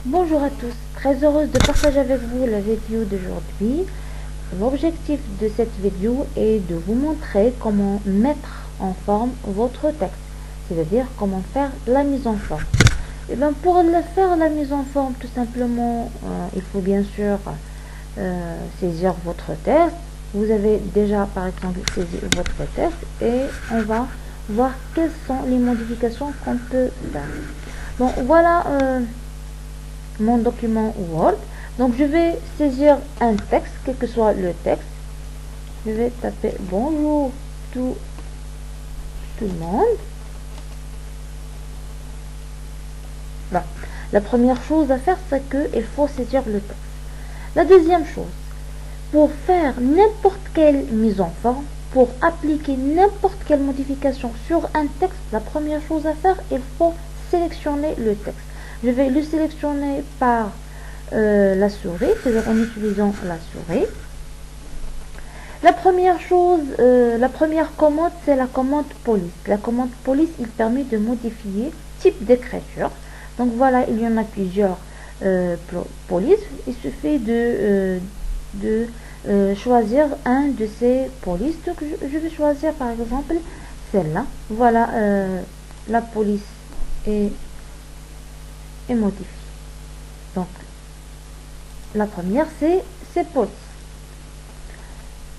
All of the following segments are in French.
Bonjour à tous, très heureuse de partager avec vous la vidéo d'aujourd'hui. L'objectif de cette vidéo est de vous montrer comment mettre en forme votre texte, c'est-à-dire comment faire la mise en forme. Et bien pour faire la mise en forme, tout simplement, il faut bien sûr saisir votre texte. Vous avez déjà par exemple saisi votre texte et on va voir quelles sont les modifications qu'on peut faire. Bon, voilà mon document Word. Donc je vais saisir un texte, quel que soit le texte. Je vais taper bonjour tout le monde. Bon. La première chose à faire, c'est qu'il faut saisir le texte. La deuxième chose, pour faire n'importe quelle mise en forme, pour appliquer n'importe quelle modification sur un texte, la première chose à faire, il faut sélectionner le texte. Je vais le sélectionner par la souris, c'est-à-dire en utilisant la souris. La première chose, la première commande, c'est la commande police. La commande police, il permet de modifier type d'écriture. Donc voilà, il y en a plusieurs polices. Il suffit de choisir un de ces polices. Donc je vais choisir par exemple celle-là. Voilà, la police est modifiée. Donc la première, c'est police.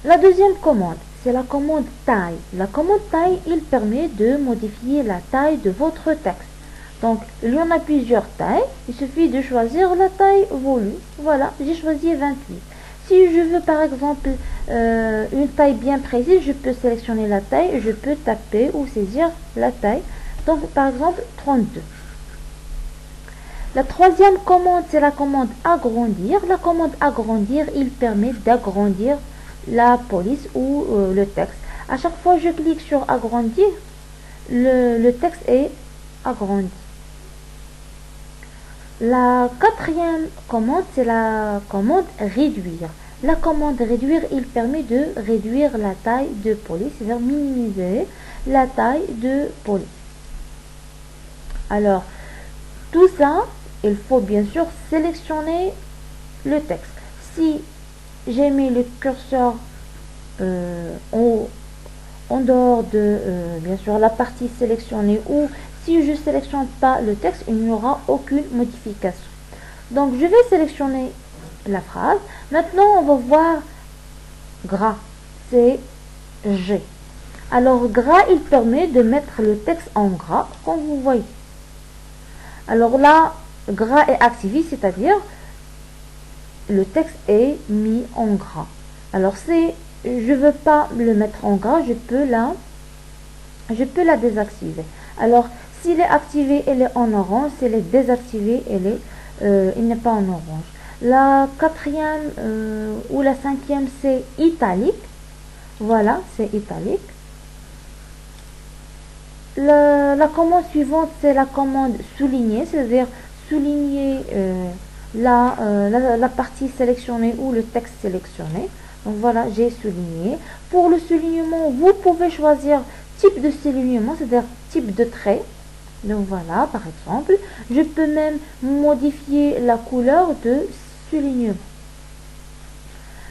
La deuxième commande, c'est la commande taille. La commande taille, il permet de modifier la taille de votre texte. Donc, il y en a plusieurs tailles. Il suffit de choisir la taille voulue. Voilà, j'ai choisi 28. Si je veux par exemple une taille bien précise, je peux sélectionner la taille. Je peux taper ou saisir la taille. Donc, par exemple, 32. La troisième commande, c'est la commande agrandir. La commande agrandir, il permet d'agrandir la police ou le texte. À chaque fois que je clique sur agrandir, le texte est agrandi. La quatrième commande, c'est la commande réduire. La commande réduire, il permet de réduire la taille de police, c'est-à-dire minimiser la taille de police. Alors, tout ça, il faut bien sûr sélectionner le texte. Si j'ai mis le curseur en dehors de bien sûr la partie sélectionnée, ou si je ne sélectionne pas le texte, il n'y aura aucune modification. Donc je vais sélectionner la phrase. Maintenant on va voir gras, c'est G. Alors gras, il permet de mettre le texte en gras, comme vous voyez. Alors là, gras est activé, c'est-à-dire le texte est mis en gras. Alors si je veux pas le mettre en gras, je peux la désactiver. Alors s'il est activé, il est en orange. S'il est désactivé, il n'est pas en orange. La quatrième ou la cinquième, c'est italique. Voilà, c'est italique. La commande suivante, c'est la commande souligner, c'est-à-dire souligner la partie sélectionnée ou le texte sélectionné. Donc voilà, j'ai souligné. Pour le soulignement, vous pouvez choisir type de soulignement, c'est-à-dire type de trait. Donc voilà, par exemple, je peux même modifier la couleur de soulignement.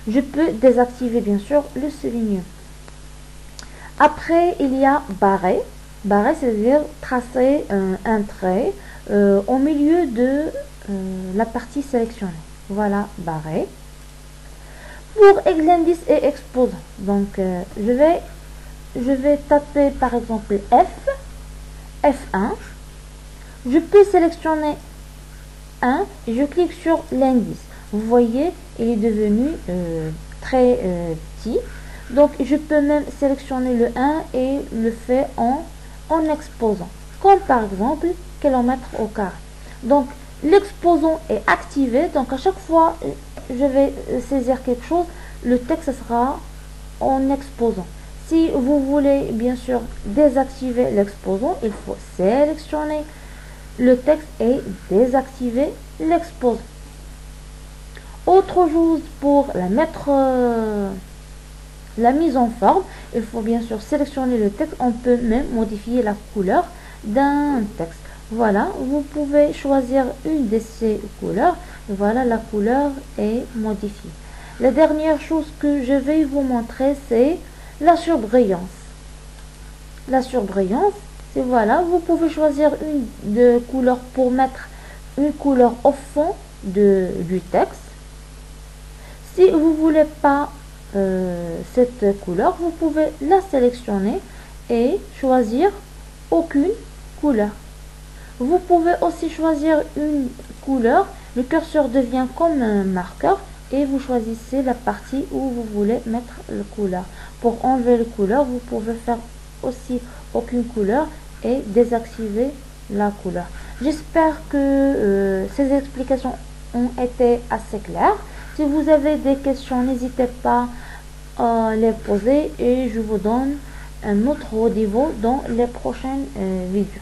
Je peux désactiver bien sûr le soulignement. Après, il y a barrer. Barrer, c'est-à-dire tracer un trait au milieu de la partie sélectionnée. Voilà, barrer. Pour ex-indice et exposant, donc je vais taper par exemple F1. Je peux sélectionner 1 et je clique sur l'indice. Vous voyez, il est devenu très petit. Donc je peux même sélectionner le 1 et le faire en exposant, comme par exemple kilomètre au carré. Donc l'exposant est activé, donc à chaque fois je vais saisir quelque chose, le texte sera en exposant. Si vous voulez bien sûr désactiver l'exposant, il faut sélectionner le texte et désactiver l'exposant. Autre chose, pour la mettre la mise en forme, il faut bien sûr sélectionner le texte. On peut même modifier la couleur d'un texte. Voilà, vous pouvez choisir une de ces couleurs. Voilà, la couleur est modifiée. La dernière chose que je vais vous montrer, c'est la surbrillance. La surbrillance, c'est voilà, vous pouvez choisir une de couleur pour mettre une couleur au fond du texte. Si vous ne voulez pas cette couleur, vous pouvez la sélectionner et choisir aucune couleur. Vous pouvez aussi choisir une couleur, le curseur devient comme un marqueur et vous choisissez la partie où vous voulez mettre la couleur. Pour enlever la couleur, vous pouvez faire aussi aucune couleur et désactiver la couleur. J'espère que ces explications ont été assez claires. Si vous avez des questions, n'hésitez pas à les poser et je vous donne un autre rendez-vous dans les prochaines vidéos.